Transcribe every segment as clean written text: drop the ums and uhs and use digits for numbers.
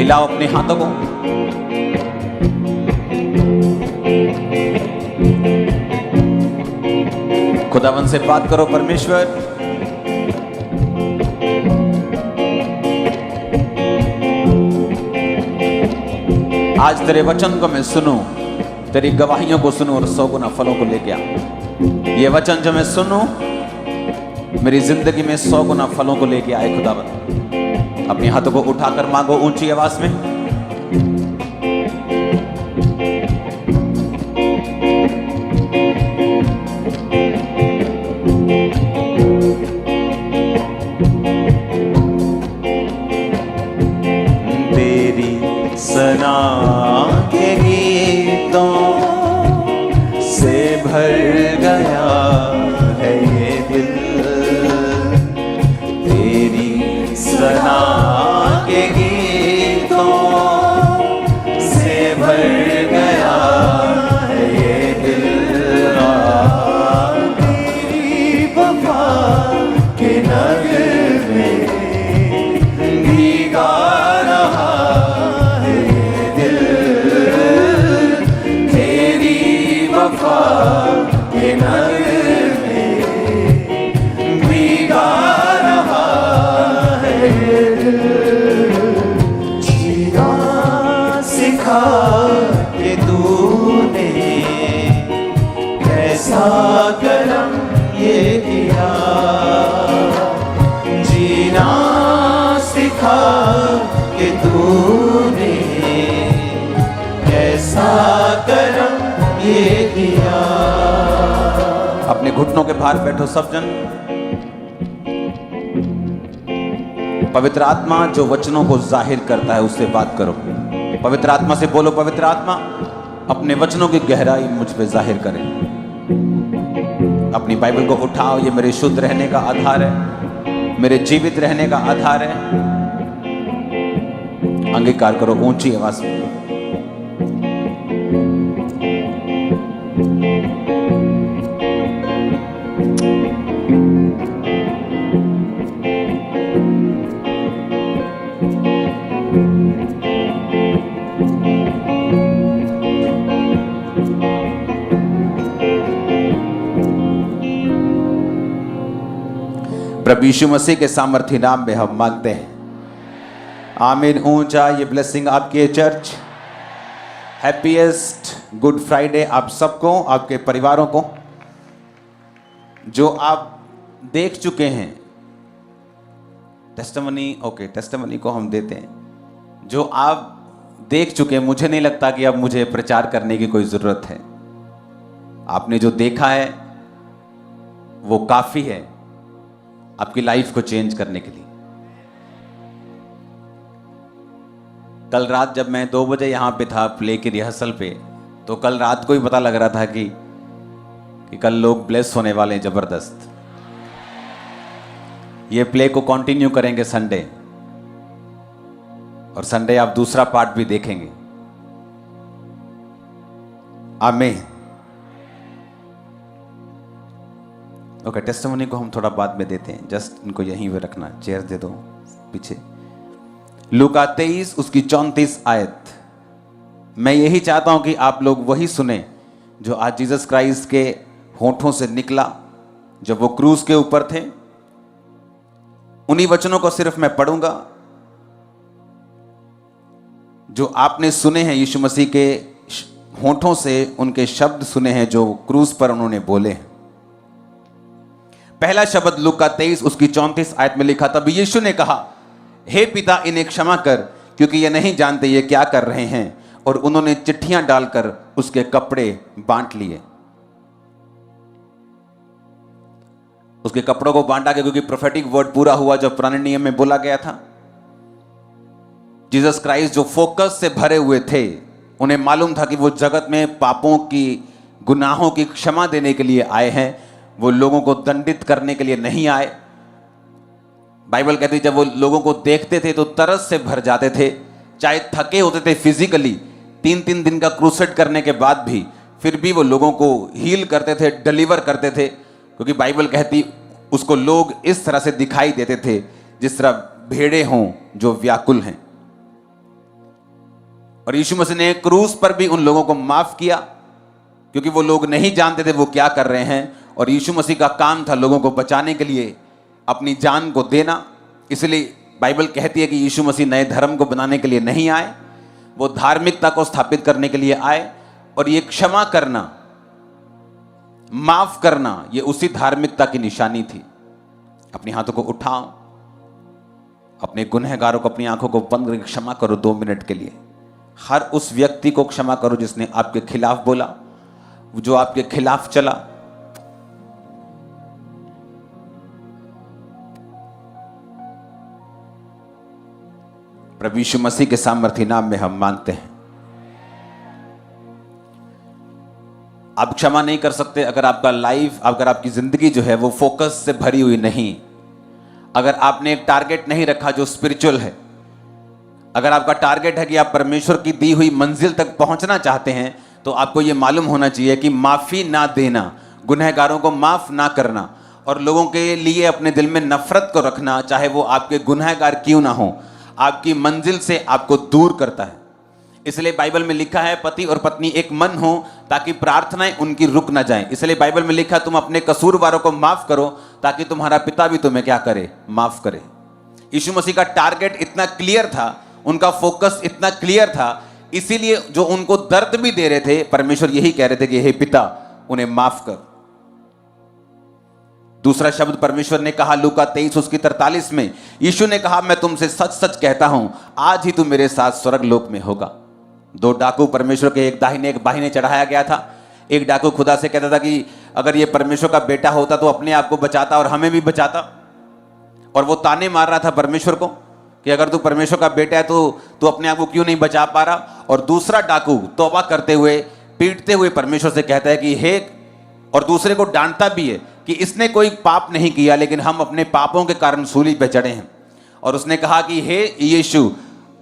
हिलाओ अपने हाथों को। खुदावन से बात करो, परमेश्वर आज तेरे वचन को मैं सुनूं, तेरी गवाहियों को सुनूं और 100 गुना फलों को लेके आ। ये वचन जो मैं सुनूं मेरी जिंदगी में 100 गुना फलों को लेके आए। खुदावन अपने हाथों को उठाकर मांगो ऊंची आवाज में। तेरी सना के गीतों से भर गया है ये दिल, तेरी सना के गीतों से भर गया है ये दिल, तेरी वफा के नगमे भीगा रहा है ये दिल, तेरी वफा के नगमे भीगा रहा है ये दिल। जीना सिखा के तूने कैसा करम ये किया, जीना सिखा के तूने कैसा करम ये किया। अपने घुटनों के भार बैठो सब जन। पवित्र आत्मा जो वचनों को जाहिर करता है उससे बात करो। पवित्र आत्मा से बोलो, पवित्र आत्मा अपने वचनों की गहराई मुझ पे जाहिर करें। अपनी बाइबल को उठाओ, ये मेरे शुद्ध रहने का आधार है, मेरे जीवित रहने का आधार है। अंगीकार करो ऊंची आवाज में। प्रभु यीशु मसीह के सामर्थ्य नाम में हम मांगते हैं, आमीन। ऊंचा ये ब्लेसिंग आपके चर्च। हैप्पीएस्ट गुड फ्राइडे आप सबको, आपके परिवारों को। जो आप देख चुके हैं टेस्टिमनी, ओके टेस्टिमनी को हम देते हैं। जो आप देख चुके हैं, मुझे नहीं लगता कि अब मुझे प्रचार करने की कोई जरूरत है। आपने जो देखा है वो काफी है आपकी लाइफ को चेंज करने के लिए। कल रात जब मैं 2 बजे यहां पे था प्ले की रिहर्सल पे, तो कल रात को ही पता लग रहा था कि कल लोग ब्लेस होने वाले हैं जबरदस्त। ये प्ले को कंटिन्यू करेंगे संडे, और संडे आप दूसरा पार्ट भी देखेंगे। आमीन। ओके, टेस्टिमनी को हम थोड़ा बाद में देते हैं, जस्ट इनको यहीं पे रखना। चेयर दे दो पीछे। लूका 23 उसकी 34 आयत। मैं यही चाहता हूं कि आप लोग वही सुने जो आज जीसस क्राइस्ट के होठों से निकला जब वो क्रूज के ऊपर थे। उन्हीं वचनों को सिर्फ मैं पढ़ूंगा जो आपने सुने हैं, यीशु मसीह के होठों से उनके शब्द सुने हैं जो क्रूज पर उन्होंने बोले हैं। पहला शब्द लूका 23 उसकी 34 आयत में लिखा, तब यीशु ने कहा, हे पिता इन्हें क्षमा कर, क्योंकि ये नहीं जानते ये क्या कर रहे हैं। और उन्होंने चिट्ठियां डालकर उसके कपड़े बांट लिए। उसके कपड़ों को बांटा गया क्योंकि प्रोफेटिक वर्ड पूरा हुआ जो पुराने नियम में बोला गया था। जीसस क्राइस्ट जो फोकस से भरे हुए थे, उन्हें मालूम था कि वो जगत में पापों की, गुनाहों की क्षमा देने के लिए आए हैं, वो लोगों को दंडित करने के लिए नहीं आए। बाइबल कहती है जब वो लोगों को देखते थे तो तरस से भर जाते थे, चाहे थके होते थे फिजिकली, 3-3 दिन का क्रूसेड करने के बाद भी, फिर भी वो लोगों को हील करते थे, डिलीवर करते थे, क्योंकि बाइबल कहती उसको लोग इस तरह से दिखाई देते थे जिस तरह भेड़े हों जो व्याकुल हैं। और यीशु मसीह ने क्रूस पर भी उन लोगों को माफ किया, क्योंकि वो लोग नहीं जानते थे वो क्या कर रहे हैं। और यीशु मसीह का काम था लोगों को बचाने के लिए अपनी जान को देना। इसलिए बाइबल कहती है कि यीशु मसीह नए धर्म को बनाने के लिए नहीं आए, वो धार्मिकता को स्थापित करने के लिए आए। और ये क्षमा करना, माफ करना, ये उसी धार्मिकता की निशानी थी। अपने हाथों को उठाओ, अपने गुनहगारों को अपनी आंखों को बंद करके क्षमा करो 2 मिनट के लिए। हर उस व्यक्ति को क्षमा करो जिसने आपके खिलाफ बोला, जो आपके खिलाफ चला। प्रभु यीशु मसीह के सामर्थी नाम में हम मांगते हैं। आप क्षमा नहीं कर सकते अगर आपका लाइफ, अगर आपकी जिंदगी जो है वो फोकस से भरी हुई नहीं, अगर आपने एक टारगेट नहीं रखा जो स्पिरिचुअल है। अगर आपका टारगेट है कि आप परमेश्वर की दी हुई मंजिल तक पहुंचना चाहते हैं, तो आपको यह मालूम होना चाहिए कि माफी ना देना, गुनहगारों को माफ ना करना और लोगों के लिए अपने दिल में नफरत को रखना, चाहे वो आपके गुनहगार क्यों ना हो, आपकी मंजिल से आपको दूर करता है। इसलिए बाइबल में लिखा है पति और पत्नी एक मन हो ताकि प्रार्थनाएं उनकी रुक ना जाएं। इसलिए बाइबल में लिखा तुम अपने कसूरवारों को माफ करो ताकि तुम्हारा पिता भी तुम्हें क्या करे, माफ करे। यीशु मसीह का टारगेट इतना क्लियर था, उनका फोकस इतना क्लियर था, इसीलिए जो उनको दर्द भी दे रहे थे, परमेश्वर यही कह रहे थे कि हे पिता उन्हें माफ कर। दूसरा शब्द परमेश्वर ने कहा लूका 23:43 में, यीशु ने कहा मैं तुमसे सच सच कहता हूं आज ही तू मेरे साथ स्वर्ग लोक में होगा। 2 डाकू परमेश्वर के, एक दाहिने एक बाहिने चढ़ाया गया था। एक डाकू खुदा से कहता था कि अगर ये परमेश्वर का बेटा होता तो अपने आप को बचाता और हमें भी बचाता, और वो ताने मार रहा था परमेश्वर को कि अगर तू परमेश्वर का बेटा है तो तू अपने आप को क्यों नहीं बचा पा रहा। और दूसरा डाकू तौबा करते हुए, पीटते हुए परमेश्वर से कहता है कि हे, और दूसरे को डांटता भी है कि इसने कोई पाप नहीं किया लेकिन हम अपने पापों के कारण सूली पे चढ़े हैं। और उसने कहा कि हे यीशु,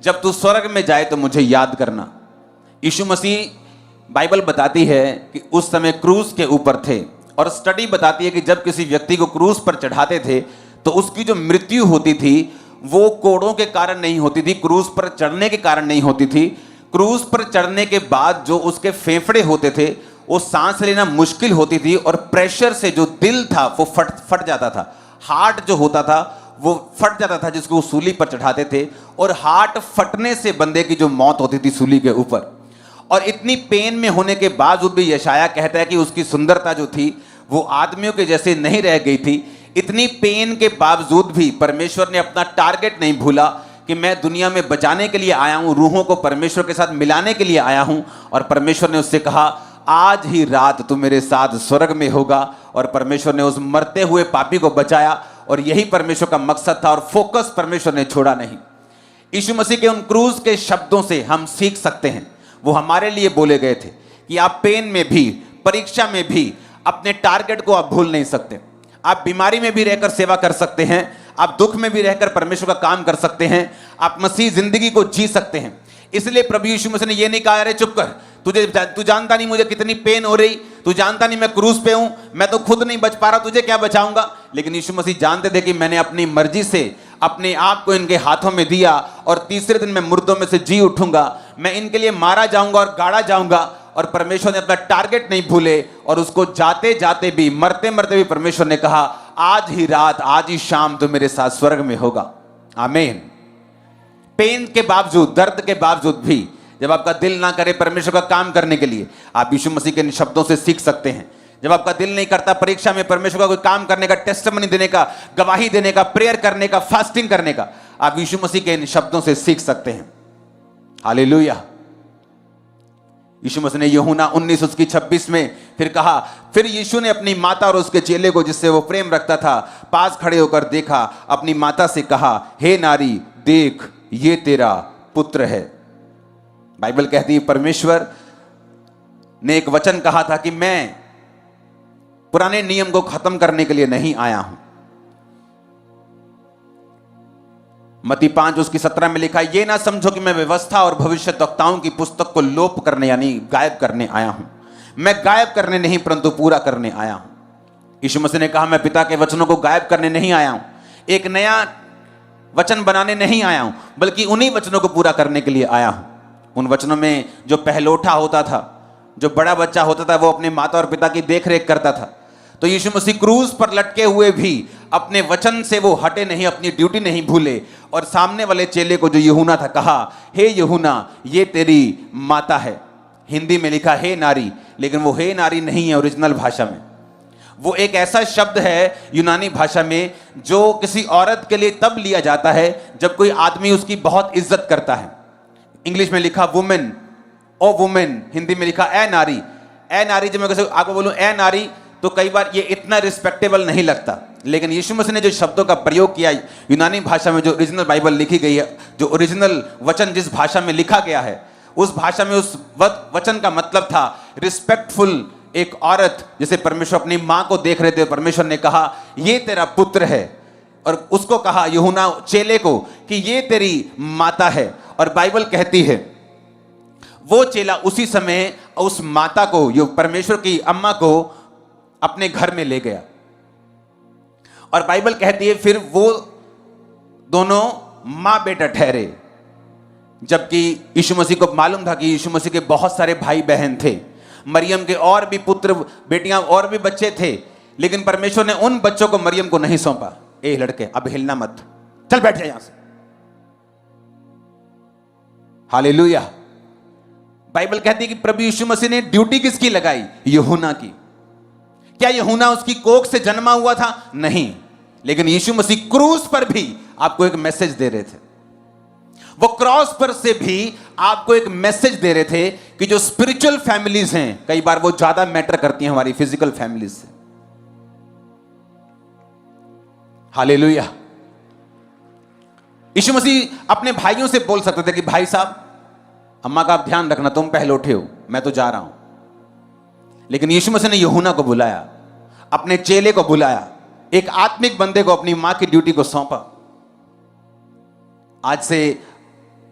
जब तू स्वर्ग में जाए तो मुझे याद करना। यीशु मसीह, बाइबल बताती है कि उस समय क्रूस के ऊपर थे, और स्टडी बताती है कि जब किसी व्यक्ति को क्रूस पर चढ़ाते थे तो उसकी जो मृत्यु होती थी वो कोड़ों के कारण नहीं होती थी, क्रूस पर चढ़ने के कारण नहीं होती थी। क्रूस पर चढ़ने के बाद जो उसके फेफड़े होते थे वो सांस लेना मुश्किल होती थी, और प्रेशर से जो दिल था वो फट जाता था। हार्ट जो होता था वो फट जाता था जिसको सूली पर चढ़ाते थे, और हार्ट फटने से बंदे की जो मौत होती थी सूली के ऊपर। और इतनी पेन में होने के बावजूद भी यशाया कहता है कि उसकी सुंदरता जो थी वो आदमियों के जैसे नहीं रह गई थी। इतनी पेन के बावजूद भी परमेश्वर ने अपना टारगेट नहीं भूला कि मैं दुनिया में बचाने के लिए आया हूं, रूहों को परमेश्वर के साथ मिलाने के लिए आया हूं। और परमेश्वर ने उससे कहा आज ही रात तू मेरे साथ स्वर्ग में होगा। और परमेश्वर ने उस मरते हुए पापी को बचाया, और यही परमेश्वर का मकसद था, और फोकस परमेश्वर ने छोड़ा नहीं। यीशु मसीह के उन क्रूस के शब्दों से हम सीख सकते हैं, वो हमारे लिए बोले गए थे कि आप पेन में भी, परीक्षा में भी अपने टारगेट को आप भूल नहीं सकते। आप बीमारी में भी रहकर सेवा कर सकते हैं, आप दुख में भी रहकर परमेश्वर का काम कर सकते हैं, आप मसीह जिंदगी को जी सकते हैं। इसलिए प्रभु यीशु मसीह ने यह नहीं कहा अरे चुप कर, तू जानता नहीं मुझे कितनी पेन हो रही, तू जानता नहीं मैं क्रूस पे हूं, मैं तो खुद नहीं बच पा रहा, तुझे क्या बचाऊंगा। लेकिन यीशु मसीह जानते थे कि मैंने अपनी मर्जी से अपने आप को इनके हाथों में दिया, और तीसरे दिन मैं मुर्दों में से जी उठूंगा, मैं इनके लिए मारा जाऊंगा और गाड़ा जाऊंगा। और परमेश्वर ने अपना टारगेट नहीं भूले, और उसको जाते जाते भी, मरते मरते भी परमेश्वर ने कहा आज ही रात, आज ही शाम तो मेरे साथ स्वर्ग में होगा। आमीन। पेन के बावजूद, दर्द के बावजूद भी जब आपका दिल ना करे परमेश्वर का काम करने के लिए, आप यीशु मसीह के इन शब्दों से सीख सकते हैं। जब आपका दिल नहीं करता परीक्षा में परमेश्वर का कोई काम करने का, टेस्टिमनी देने का, गवाही देने का, प्रेयर करने का, फास्टिंग करने का, आप यीशु मसीह के इन शब्दों से सीख सकते हैं। हालेलुया। यीशु मसीह ने यूहन्ना 19:26 में फिर कहा, फिर यीशु ने अपनी माता और उसके चेले को जिससे वो प्रेम रखता था पास खड़े होकर देखा, अपनी माता से कहा हे नारी देख ये तेरा पुत्र है। बाइबल कहती है परमेश्वर ने एक वचन कहा था कि मैं पुराने नियम को खत्म करने के लिए नहीं आया हूं। मत्ती 5:17 में लिखा ये ना समझो कि मैं व्यवस्था और भविष्यद्वक्ताओं की पुस्तक को लोप करने यानी गायब करने आया हूं। मैं गायब करने नहीं परंतु पूरा करने आया हूं। यीशु मसीह ने कहा मैं पिता के वचनों को गायब करने नहीं आया हूं, एक नया वचन बनाने नहीं आया हूं, बल्कि उन्हीं वचनों को पूरा करने के लिए आया हूं। उन वचनों में जो पहलोठा होता था, जो बड़ा बच्चा होता था, वो अपने माता और पिता की देखरेख करता था। तो यीशु मसीह क्रूज पर लटके हुए भी अपने वचन से वो हटे नहीं, अपनी ड्यूटी नहीं भूले। और सामने वाले चेले को, जो यूहन्ना था, कहा, हे यूहन्ना, ये तेरी माता है। हिंदी में लिखा हे नारी, लेकिन वो हे नारी नहीं है ओरिजिनल भाषा में। वो एक ऐसा शब्द है यूनानी भाषा में जो किसी औरत के लिए तब लिया जाता है जब कोई आदमी उसकी बहुत इज्जत करता है। इंग्लिश में लिखा वुमेन, ओ वुमेन, हिंदी में लिखा ए नारी। ए नारी जब मैं किसी आपको बोलूं ए नारी, तो कई बार ये इतना रिस्पेक्टेबल नहीं लगता, लेकिन यीशु मसीह ने जो शब्दों का प्रयोग किया यूनानी भाषा में, जो ओरिजिनल बाइबल लिखी गई है, जो ओरिजिनल वचन जिस भाषा में लिखा गया है, उस भाषा में उस वचन का मतलब था रिस्पेक्टफुल एक औरत। जैसे परमेश्वर अपनी मां को देख रहे थे, परमेश्वर ने कहा ये तेरा पुत्र है, और उसको कहा यूहन्ना चेले को कि ये तेरी माता है। और बाइबल कहती है वो चेला उसी समय उस माता को, जो परमेश्वर की अम्मा को, अपने घर में ले गया। और बाइबल कहती है फिर वो दोनों मां बेटा ठहरे, जबकि यीशु मसीह को मालूम था कि यीशु मसीह के बहुत सारे भाई बहन थे, मरियम के और भी पुत्र बेटियां और भी बच्चे थे, लेकिन परमेश्वर ने उन बच्चों को मरियम को नहीं सौंपा। ए लड़के, अब हिलना मत, चल बैठ जा यहां से। हालेलुया। बाइबल कहती है कि प्रभु यीशु मसीह ने ड्यूटी किसकी लगाई? यूहन्ना की। क्या यूहन्ना उसकी कोख से जन्मा हुआ था? नहीं, लेकिन यीशु मसीह क्रूस पर भी आपको एक मैसेज दे रहे थे। वो क्रॉस पर से भी आपको एक मैसेज दे रहे थे कि जो स्पिरिचुअल फैमिलीज हैं, कई बार वो ज्यादा मैटर करती हैं हमारी फिजिकल फैमिलीज से। हालेलुया। यीशु मसीह अपने भाइयों से बोल सकते थे कि भाई साहब, अम्मा का आप ध्यान रखना, तुम पहलोठे हो, मैं तो जा रहा हूं। लेकिन यीशु मसीह ने यूहन्ना को बुलाया, अपने चेले को बुलाया, एक आत्मिक बंदे को अपनी मां की ड्यूटी को सौंपा। आज से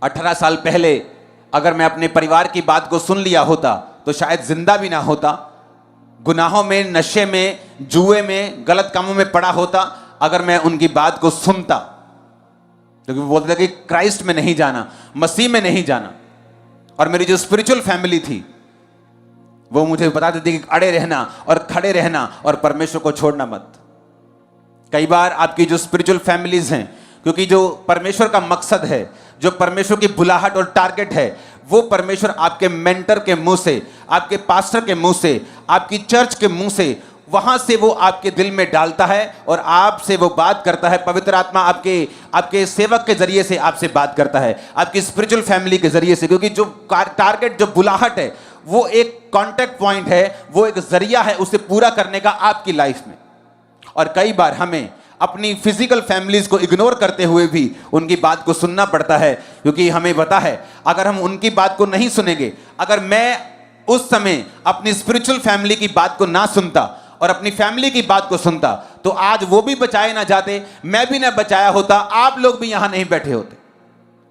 18 साल पहले अगर मैं अपने परिवार की बात को सुन लिया होता तो शायद जिंदा भी ना होता, गुनाहों में, नशे में, जुए में, गलत कामों में पड़ा होता अगर मैं उनकी बात को सुनता। क्योंकि वो बोलते थे कि क्राइस्ट में नहीं जाना, मसीह में नहीं जाना। और मेरी जो स्पिरिचुअल फैमिली थी वो मुझे बताती थी कि अड़े रहना और खड़े रहना और परमेश्वर को छोड़ना मत। कई बार आपकी जो स्पिरिचुअल फैमिलीज हैं, क्योंकि जो परमेश्वर का मकसद है, जो परमेश्वर की बुलाहट और टारगेट है, वो परमेश्वर आपके मेंटर के मुंह से, आपके पास्टर के मुंह से, आपकी चर्च के मुंह से, वहां से वो आपके दिल में डालता है और आपसे वो बात करता है। पवित्र आत्मा आपके सेवक के जरिए से आपसे बात करता है, आपकी स्पिरिचुअल फैमिली के जरिए से। क्योंकि जो टारगेट, जो बुलाहट है, वो एक कांटेक्ट पॉइंट है, वो एक जरिया है उसे पूरा करने का आपकी लाइफ में। और कई बार हमें अपनी फिजिकल फैमिलीज को इग्नोर करते हुए भी उनकी बात को सुनना पड़ता है, क्योंकि हमें पता है अगर हम उनकी बात को नहीं सुनेंगे, अगर मैं उस समय अपनी स्पिरिचुअल फैमिली की बात को ना सुनता और अपनी फैमिली की बात को सुनता, तो आज वो भी बचाए ना जाते, मैं भी ना बचाया होता, आप लोग भी यहां नहीं बैठे होते।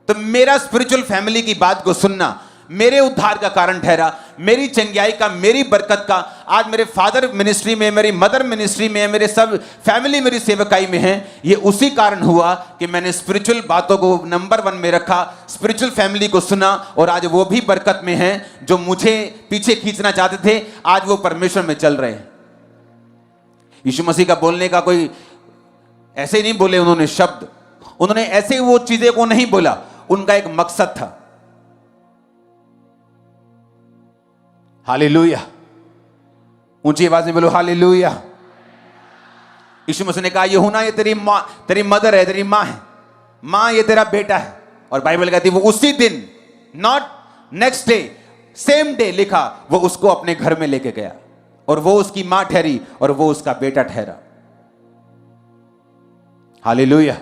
तो मेरा स्पिरिचुअल फैमिली की बात को सुनना मेरे उद्धार का कारण ठहरा, मेरी चंगियाई का, मेरी बरकत का। आज मेरे फादर मिनिस्ट्री में, मेरी मदर मिनिस्ट्री में, मेरे सब फैमिली मेरी सेवकाई में है। ये उसी कारण हुआ कि मैंने स्पिरिचुअल बातों को नंबर 1 में रखा, स्पिरिचुअल फैमिली को सुना, और आज वो भी बरकत में हैं। जो मुझे पीछे खींचना चाहते थे, आज वो परमेश्वर में चल रहे हैं। यीशु मसीह का बोलने का कोई ऐसे नहीं बोले उन्होंने शब्द, उन्होंने ऐसे वो चीजें को नहीं बोला, उनका एक मकसद था। हालेलुया। ऊंची आवाज में बोलो हालेलुया। यीशु मसीह ने कहा यूहन्ना, ये तेरी मां, तेरी मदर है, तेरी मां है, मां ये तेरा बेटा है। और बाइबल कहती है वो उसी दिन, not next day, same day लिखा, वो उसको अपने घर में लेके गया और वो उसकी मां ठहरी और वो उसका बेटा ठहरा। हालेलुया।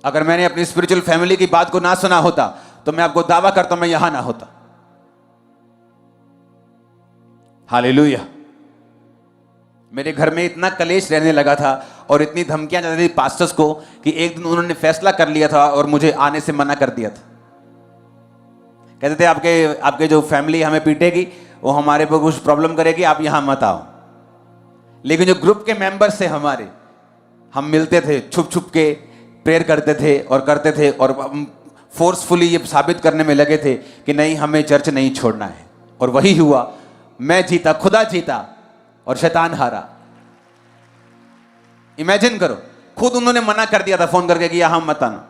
अगर मैंने अपनी स्पिरिचुअल फैमिली की बात को ना सुना होता तो मैं आपको दावा करता हूं मैं यहां ना होता। हालेलुया। मेरे घर में इतना कलेश रहने लगा था और इतनी धमकियां जाती थी पास्टर्स को कि एक दिन उन्होंने फैसला कर लिया था और मुझे आने से मना कर दिया था। कहते थे आपके जो फैमिली हमें पीटेगी, वो हमारे पर कुछ प्रॉब्लम करेगी, आप यहां मत आओ। लेकिन जो ग्रुप के मेंबर्स थे हमारे, हम मिलते थे, छुप छुप के प्रेयर करते थे और फोर्सफुली ये साबित करने में लगे थे कि नहीं, हमें चर्च नहीं छोड़ना है। और वही हुआ, मैं जीता, खुदा जीता और शैतान हारा। इमेजिन करो, खुद उन्होंने मना कर दिया था फोन करके कि यहाँ मत आना।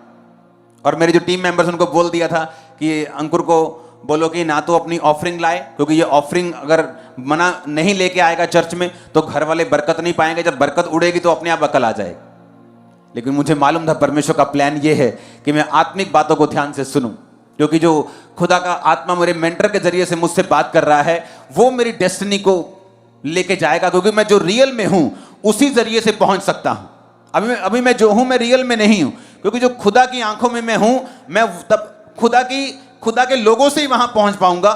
और मेरे जो टीम मेंबर्स उनको बोल दिया था कि अंकुर को बोलो कि ना तो अपनी ऑफरिंग लाए, क्योंकि ये ऑफरिंग अगर मना नहीं लेके आएगा चर्च में तो घर वाले बरकत नहीं पाएंगे, जब बरकत उड़ेगी तो अपने आप अकल आ जाएगी। लेकिन मुझे मालूम था परमेश्वर का प्लान ये है कि मैं आत्मिक बातों को ध्यान से सुनूं, क्योंकि जो खुदा का आत्मा मेरे मेंटर के जरिए से मुझसे बात कर रहा है वो मेरी डेस्टिनी को लेके जाएगा, क्योंकि मैं जो रियल में हूं उसी जरिए से पहुंच सकता हूं। अभी मैं जो हूं मैं रियल में नहीं हूं, क्योंकि जो खुदा की आंखों में मैं हूं, मैं तब खुदा के लोगों से ही वहां पहुंच पाऊंगा।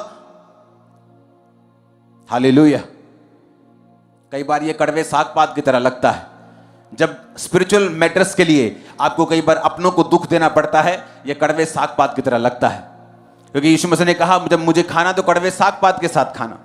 हालेलुया। कई बार ये कड़वे साग पात की तरह लगता है, जब स्पिरिचुअल मैटर्स के लिए आपको कई बार अपनों को दुख देना पड़ता है, ये कड़वे साग पात की तरह लगता है, क्योंकि यीशु मसीह ने कहा जब मुझे खाना तो कड़वे साग पात के साथ खाना।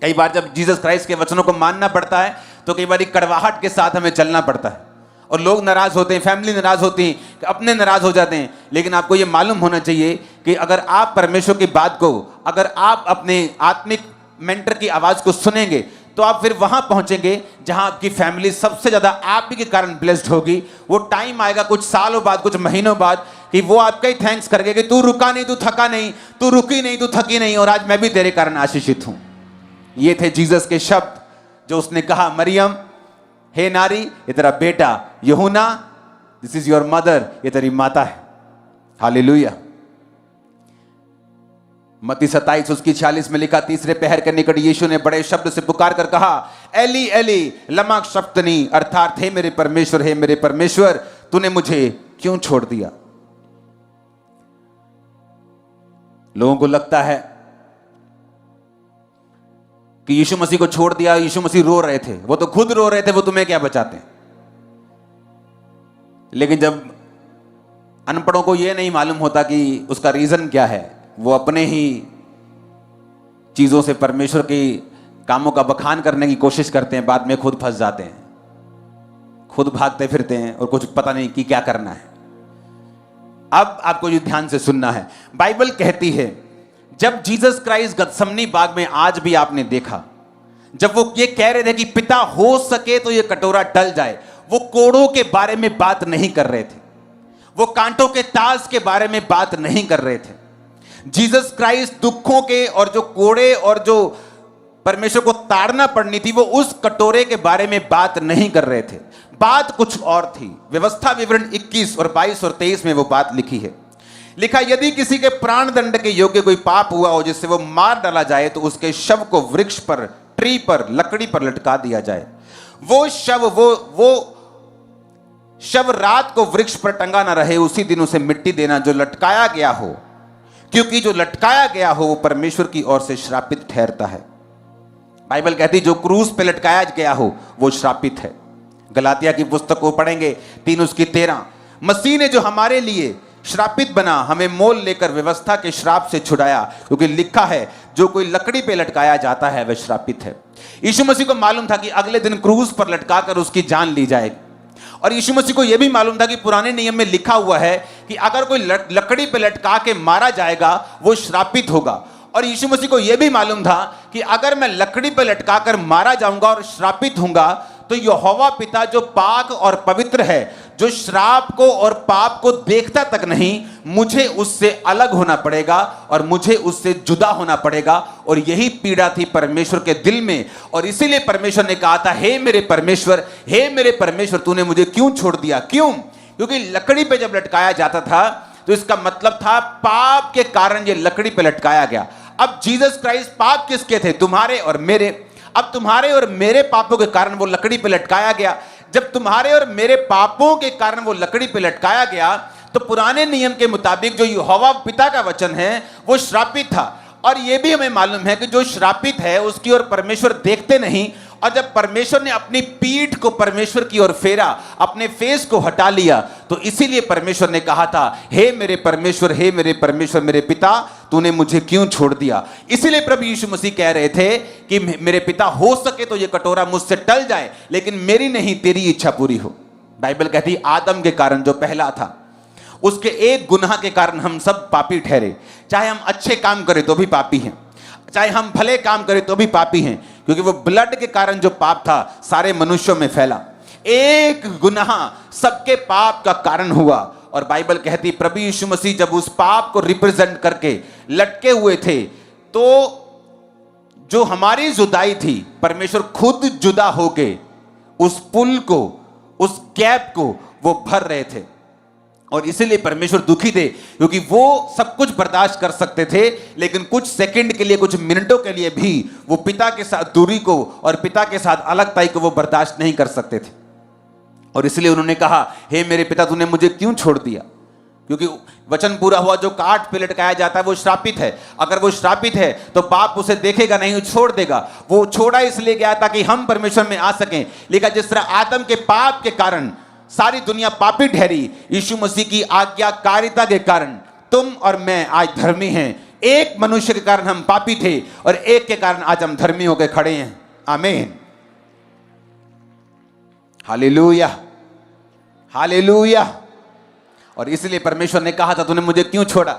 कई बार जब जीसस क्राइस्ट के वचनों को मानना पड़ता है तो कई बार एक कड़वाहट के साथ हमें चलना पड़ता है, और लोग नाराज होते हैं, फैमिली नाराज होती है, अपने नाराज हो जाते हैं। लेकिन आपको यह मालूम होना चाहिए कि अगर आप परमेश्वर की बात को, अगर आप अपने आत्मिक मेंटर की आवाज को सुनेंगे तो आप फिर वहां पहुंचेंगे जहां आपकी फैमिली सबसे ज्यादा आप ही के कारण ब्लेस्ड होगी। वो टाइम आएगा कुछ सालों बाद, कुछ महीनों बाद, कि वो आपका ही थैंक्स करेंगे कि तू रुका नहीं, तू थका नहीं, तू रुकी नहीं, तू थकी नहीं, और आज मैं भी तेरे कारण आशीषित हूं। ये थे जीसस के शब्द जो उसने कहा, मरियम, हे नारी, ये तेरा बेटा, यूहन्ना, दिस इज योर मदर, ये तेरी माता है। हालेलुया। मत्ती 27 उसकी 46 में लिखा, तीसरे पहर के निकट यीशु ने बड़े शब्द से पुकार कर कहा, एली एली लमा शफ्तनी, अर्थात हे मेरे परमेश्वर, हे मेरे परमेश्वर, तूने मुझे क्यों छोड़ दिया। लोगों को लगता है कि यीशु मसीह को छोड़ दिया, यीशु मसीह रो रहे थे, वो तो खुद रो रहे थे, वो तुम्हें क्या बचाते हैं। लेकिन जब अनपढ़ों को यह नहीं मालूम होता कि उसका रीजन क्या है, वो अपने ही चीजों से परमेश्वर की कामों का बखान करने की कोशिश करते हैं, बाद में खुद फंस जाते हैं, खुद भागते फिरते हैं और कुछ पता नहीं कि क्या करना है। अब आपको ये ध्यान से सुनना है। बाइबल कहती है जब जीसस क्राइस्ट गतसमनी बाग में, आज भी आपने देखा, जब वो ये कह रहे थे कि पिता हो सके तो ये कटोरा टल जाए, वो कोड़ों के बारे में बात नहीं कर रहे थे, वो कांटों के ताज के बारे में बात नहीं कर रहे थे। जीसस क्राइस्ट दुखों के और जो कोड़े और जो परमेश्वर को ताड़ना पड़नी थी, वो उस कटोरे के बारे में बात नहीं कर रहे थे, बात कुछ और थी। व्यवस्था विवरण 21 और 22 और 23 में वो बात लिखी है। लिखा, यदि किसी के प्राण दंड के योग्य कोई पाप हुआ हो जिससे वो मार डाला जाए तो उसके शव को वृक्ष पर, ट्री पर, लकड़ी पर लटका दिया जाए। वो शव रात को वृक्ष पर टंगा ना रहे, उसी दिन उसे मिट्टी देना जो लटकाया गया हो, क्योंकि जो लटकाया गया हो वो परमेश्वर की ओर से श्रापित ठहरता है। बाइबल कहती जो क्रूस पे लटकाया गया हो वो श्रापित है। गलातिया की पुस्तक को पढ़ेंगे 3 उसकी 13, मसीह ने जो हमारे लिए श्रापित बना, हमें मोल लेकर व्यवस्था के श्राप से छुड़ाया, क्योंकि लिखा है जो कोई लकड़ी पे लटकाया जाता है वह श्रापित है। यीशु मसीह को मालूम था कि अगले दिन क्रूस पर लटकाकर उसकी जान ली जाएगी, और यीशु मसीह को यह भी मालूम था कि पुराने नियम में लिखा हुआ है कि अगर कोई लकड़ी पे लटका के मारा जाएगा वो श्रापित होगा। और यीशु मसीह को यह भी मालूम था कि अगर मैं लकड़ी पे लटकाकर मारा जाऊंगा और श्रापित होऊंगा तो यहोवा पिता जो पाक और पवित्र है, जो श्राप को और पाप को देखता तक नहीं, मुझे उससे अलग होना पड़ेगा और मुझे उससे जुदा होना पड़ेगा। और यही पीड़ा थी परमेश्वर के दिल में, और इसीलिए परमेश्वर ने कहा था, हे मेरे परमेश्वर, हे मेरे परमेश्वर, तूने मुझे क्यों छोड़ दिया। क्यों? क्योंकि लकड़ी पे जब लटकाया जाता था तो इसका मतलब था पाप के कारण ये लकड़ी पे लटकाया गया। अब जीसस क्राइस्ट पाप किसके थे? तुम्हारे और मेरे। अब तुम्हारे और मेरे पापों के कारण वो लकड़ी पे लटकाया गया। जब तुम्हारे और मेरे पापों के कारण वो लकड़ी पे लटकाया गया तो पुराने नियम के मुताबिक जो यहोवा पिता का वचन है वो श्रापित था। और यह भी हमें मालूम है कि जो श्रापित है उसकी ओर परमेश्वर देखते नहीं, और जब परमेश्वर ने अपनी पीठ को परमेश्वर की ओर फेरा, अपने फेस को हटा लिया, तो इसीलिए परमेश्वर ने कहा था, हे मेरे परमेश्वर, हे मेरे परमेश्वर, मेरे पिता, तूने मुझे क्यों छोड़ दिया। इसीलिए प्रभु यीशु मसीह कह रहे थे कि मेरे पिता हो सके तो ये कटोरा मुझसे टल जाए, लेकिन मेरी नहीं तेरी इच्छा पूरी हो। बाइबल कहती आदम के कारण जो पहला था, उसके एक गुनाह के कारण हम सब पापी ठहरे। चाहे हम अच्छे काम करें तो भी पापी हैं, चाहे हम भले काम करें तो भी पापी हैं, क्योंकि वो ब्लड के कारण जो पाप था सारे मनुष्यों में फैला। एक गुनाह सबके पाप का कारण हुआ। और बाइबल कहती प्रभु यीशु मसीह जब उस पाप को रिप्रेजेंट करके लटके हुए थे, तो जो हमारी जुदाई थी, परमेश्वर खुद जुदा होके उस पुल को, उस गैप को वो भर रहे थे। और इसीलिए परमेश्वर दुखी थे, क्योंकि वो सब कुछ बर्दाश्त कर सकते थे, लेकिन कुछ सेकंड के लिए, कुछ मिनटों के लिए भी वो पिता के साथ दूरी को और पिता के साथ अलगताई को वो बर्दाश्त नहीं कर सकते थे। और इसलिए उन्होंने कहा, हे मेरे पिता, तूने मुझे क्यों छोड़ दिया? क्योंकि वचन पूरा हुआ, जो काट पे लटकाया जाता है वो श्रापित है। अगर वो श्रापित है तो बाप उसे देखेगा नहीं, छोड़ देगा। वो छोड़ा इसलिए गया ताकि हम परमेश्वर में आ सकें। लेकिन जिस तरह आदम के पाप के कारण सारी दुनिया पापी ठहरी, यीशु मसीह की आज्ञाकारिता के कारण तुम और मैं आज धर्मी हैं। एक मनुष्य के कारण हम पापी थे और एक के कारण आज हम धर्मी होकर खड़े हैं। आमीन, हालेलुया, हालेलुया। और इसलिए परमेश्वर ने कहा था, तूने मुझे क्यों छोड़ा?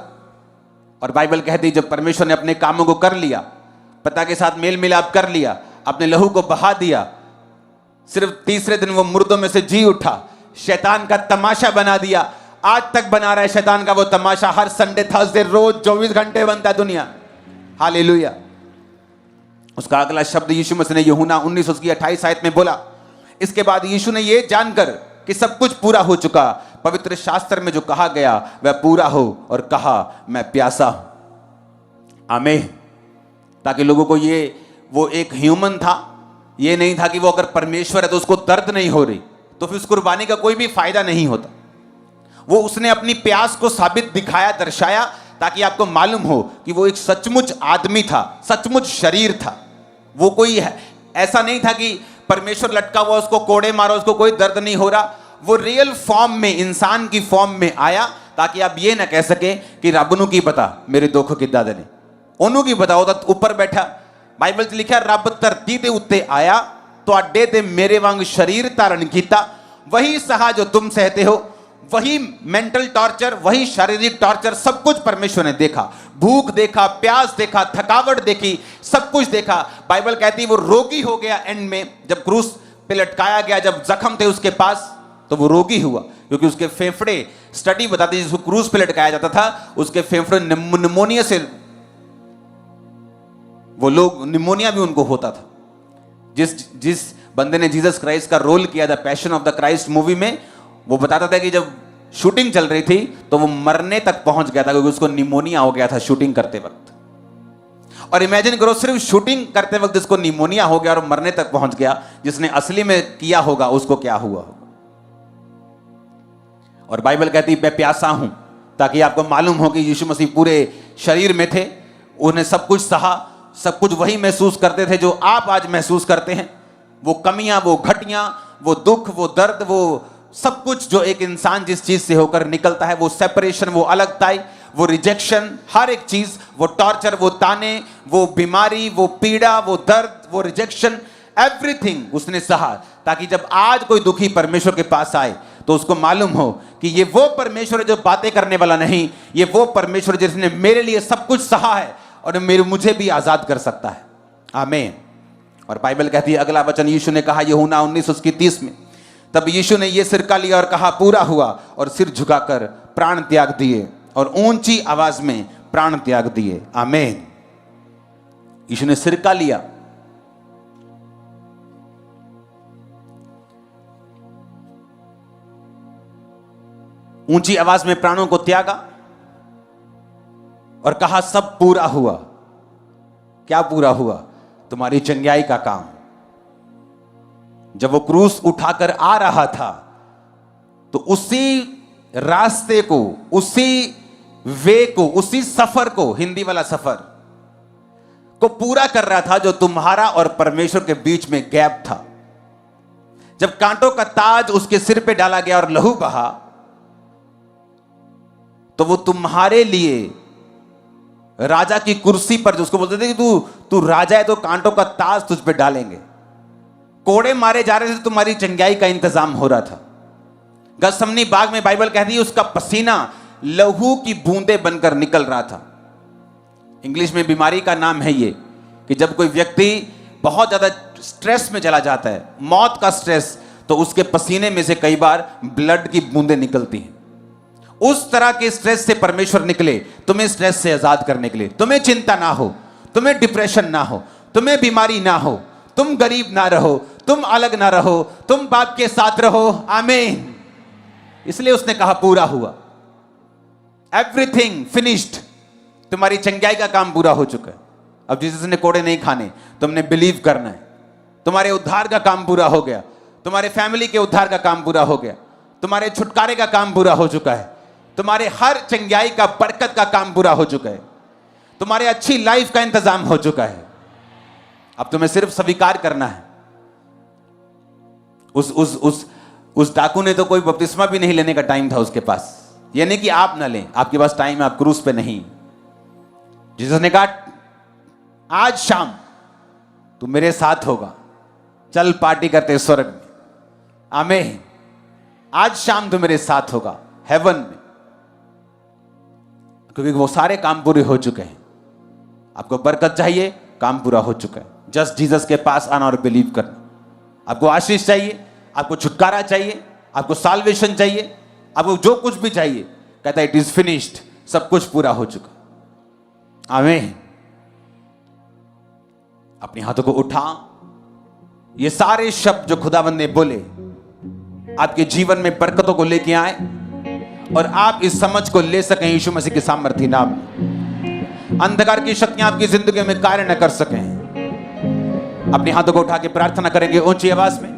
और बाइबल कहती जब परमेश्वर ने अपने कामों को कर लिया, पिता के साथ मेल मिलाप कर लिया, अपने लहू को बहा दिया, सिर्फ तीसरे दिन वो मुर्दों में से जी उठा, शैतान का तमाशा बना दिया। आज तक बना रहा है शैतान का वो तमाशा, हर संडे थर्सडे रोज 24 घंटे बनता है दुनिया। हालेलुया। उसका अगला शब्द यीशु मसीह ने यूहन्ना 19:28 में बोला। इसके बाद यीशु ने ये जानकर कि सब कुछ पूरा हो चुका, पवित्र शास्त्र में जो कहा गया वह पूरा हो, और कहा मैं प्यासा हूं। आमीन। ताकि लोगों को ये, वो एक ह्यूमन था, ये नहीं था कि वो अगर परमेश्वर है तो उसको दर्द नहीं हो रही, तो फिर उस कुर्बानी का कोई भी फायदा नहीं होता। वो उसने अपनी प्यास को साबित दिखाया, दर्शाया, ताकि आपको मालूम हो कि वो एक सचमुच आदमी था, सचमुच शरीर था। वो कोई है ऐसा नहीं था कि परमेश्वर लटका हुआ, उसको कोड़े मारो, उसको कोई दर्द नहीं हो रहा। वो रियल फॉर्म में, इंसान की फॉर्म में आया, ताकि आप ये ना कह सके कि रब नू की पता मेरे दुख किद्दां दे ने, ओनू की पता, वो तो ऊपर बैठा। बाइबल 'ਚ लिखा, रब धरती ਦੇ ਉੱਤੇ आया, ਤੁਹਾਡੇ ਤੇ ਮੇਰੇ ਵਾਂਗ शरीर धारण किया, वही सहा जो तुम सहते हो। वही मेंटल टॉर्चर, वही शारीरिक टॉर्चर, सब कुछ परमेश्वर ने देखा। भूख देखा, प्यास देखा, थकावट देखी, सब कुछ देखा। बाइबल कहती वो रोगी हो गया एंड में, जब क्रूस पे लटकाया गया, जब जख्म थे उसके पास, तो वो रोगी हुआ, क्योंकि उसके फेफड़े, स्टडी बताती है जिसको क्रूस पे लटकाया जाता था, उसके फेफड़े निमोनिया से, वो लोग निमोनिया भी उनको होता था। जिस बंदे ने जीसस क्राइस्ट का रोल किया था passion of the Christ movie में, वो बताता था कि जब शूटिंग चल रही थी तो वो मरने तक पहुंच गया था, क्योंकि उसको निमोनिया हो गया था शूटिंग करते वक्त। और इमेजिन करो, सिर्फ शूटिंग करते वक्त जिसको निमोनिया हो गया और मरने तक पहुंच गया, जिसने असली में किया होगा उसको क्या हुआ होगा। और बाइबल कहती मैं प्यासा हूं, ताकि आपको मालूम हो कि यीशु मसीह पूरे शरीर में थे, उन्हें सब कुछ सहा, सब कुछ वही महसूस करते थे जो आप आज महसूस करते हैं। वो कमियां, वो घटियां, वो दुख, वो दर्द, वो सब कुछ जो एक इंसान जिस चीज से होकर निकलता है, वो सेपरेशन, वो अलगताई, वो रिजेक्शन, हर एक चीज, वो टॉर्चर, वो ताने, वो बीमारी, वो पीड़ा, वो दर्द, वो रिजेक्शन, एवरीथिंग उसने सहा, ताकि जब आज कोई दुखी परमेश्वर के पास आए तो उसको मालूम हो कि ये वो परमेश्वर है जो बातें करने वाला नहीं, ये वो परमेश्वर जिसने मेरे लिए सब कुछ सहा है और मुझे भी आजाद कर सकता है। आमीन। और बाइबल कहती है, अगला वचन यीशु ने कहा यूहन्ना 19:30 में, तब यीशु ने यह सिरका लिया और कहा पूरा हुआ, और सिर झुकाकर प्राण त्याग दिए, और ऊंची आवाज में प्राण त्याग दिए। आमीन। यीशु ने सिरका लिया, ऊंची आवाज में प्राणों को त्यागा और कहा सब पूरा हुआ। क्या पूरा हुआ? तुम्हारी चंगाई का काम। जब वो क्रूस उठाकर आ रहा था तो उसी रास्ते को, उसी वे को, उसी सफर को, हिंदी वाला सफर को पूरा कर रहा था जो तुम्हारा और परमेश्वर के बीच में गैप था। जब कांटों का ताज उसके सिर पे डाला गया और लहू बहा, तो वो तुम्हारे लिए राजा की कुर्सी पर, जिसको बोलते थे कि तू राजा है तो कांटों का ताज तुझ पे डालेंगे। कोड़े मारे जा रहे थे, तुम्हारी चंगाई का इंतजाम हो रहा था। गसमनी बाग में बाइबल कहती है उसका पसीना लहू की बूंदें बनकर निकल रहा था। इंग्लिश में बीमारी का नाम है ये कि जब कोई व्यक्ति बहुत ज्यादा स्ट्रेस में चला जाता है, मौत का स्ट्रेस, तो उसके पसीने में से कई बार ब्लड की बूंदें निकलती हैं। उस तरह के स्ट्रेस से परमेश्वर निकले तुम्हें स्ट्रेस से आजाद करने के लिए। तुम्हें चिंता ना हो, तुम्हें डिप्रेशन ना हो, तुम्हें बीमारी ना हो, तुम गरीब ना रहो, तुम अलग ना रहो, तुम बाप के साथ रहो। आमीन। इसलिए उसने कहा पूरा हुआ, एवरीथिंग फिनिश्ड। तुम्हारी चंगाई का काम पूरा हो चुका है। अब जीसस ने कोड़े नहीं खाने, तुमने बिलीव करना है। तुम्हारे उद्धार का काम पूरा हो गया, तुम्हारे फैमिली के उद्धार का काम पूरा हो गया, तुम्हारे छुटकारे का काम पूरा हो चुका है, तुम्हारे हर चंगाई का, बरकत का काम पूरा हो चुका है, तुम्हारे अच्छी लाइफ का इंतजाम हो चुका है। अब तुम्हें सिर्फ स्वीकार करना है। उस डाकू ने तो कोई बपतिस्मा भी नहीं लेने का टाइम था उसके पास। यानी कि आप ना लें, आपके पास टाइम है, आप क्रूस पे नहीं। जीसस ने कहा आज शाम तू मेरे साथ होगा, चल पार्टी करते स्वर्ग में। आमीन। आज शाम तू मेरे साथ होगा हेवन में, क्योंकि वो सारे काम पूरे हो चुके हैं। आपको बरकत चाहिए, काम पूरा हो चुका है। जस्ट जीसस के पास आना और बिलीव करना। आपको आशीष चाहिए, आपको छुटकारा चाहिए, आपको साल्वेशन चाहिए, आपको जो कुछ भी चाहिए, कहता है इट इज फिनिश्ड, सब कुछ पूरा हो चुका। आमीन। अपने हाथों को उठा। ये सारे शब्द जो खुदावंद ने बोले आपके जीवन में बरकतों को लेके आए और आप इस समझ को ले सकें यीशु मसीह के सामर्थी नाम में। अंधकार की शक्तियां आपकी जिंदगी में कार्य न कर सकें। अपने हाथों को उठा के प्रार्थना करेंगे ऊंची आवाज में।